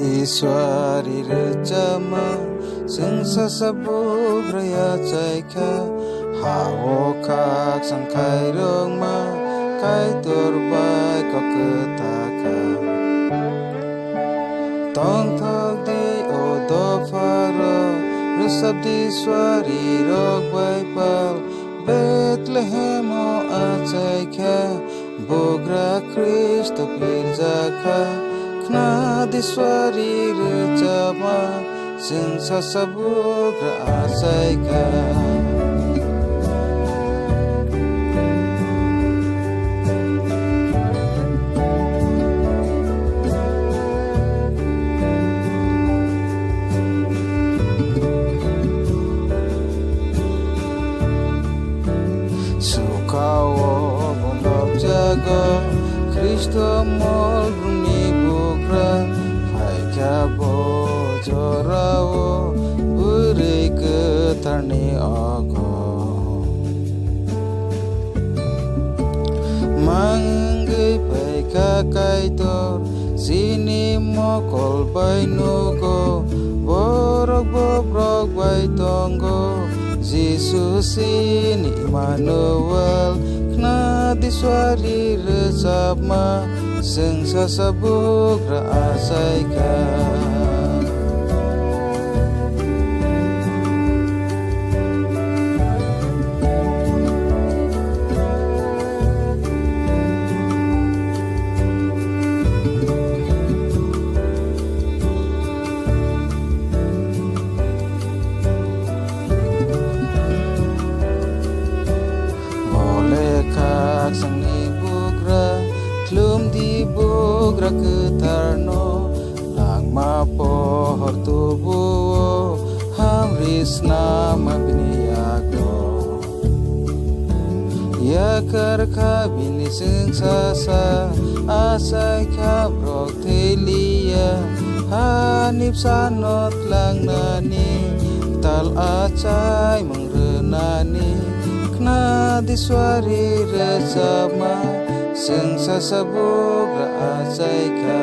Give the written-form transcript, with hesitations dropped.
Iswari rejama sing sasabuk raya caika hawo kak sangkai rong ma kai turbai ko ketaka tong thok di o do faro resab di swari rok bai pal Bethlehem o acaika bogra Kristo pirzaka Kna diswari rejama sing sasabuk raasaika Sukawo bondok jaga Kristo mol rumi bukra Hai kabo jorawo Buri ketarni ago Manggai pai kakai tor Sini mokol bai nugo Borok bobrok bai tonggo Jesus ini Immanuel Kna diswari resabma Sing sasabuk raasaika sang ibugra klum di bugra ketarno lang mapohor tubuo hamris nama biniago ya karka bini sing sasa asai kabrok telia hanip sanot lang nani tal acai mengrenani Kna diswari rejama sing sasabuk raasaika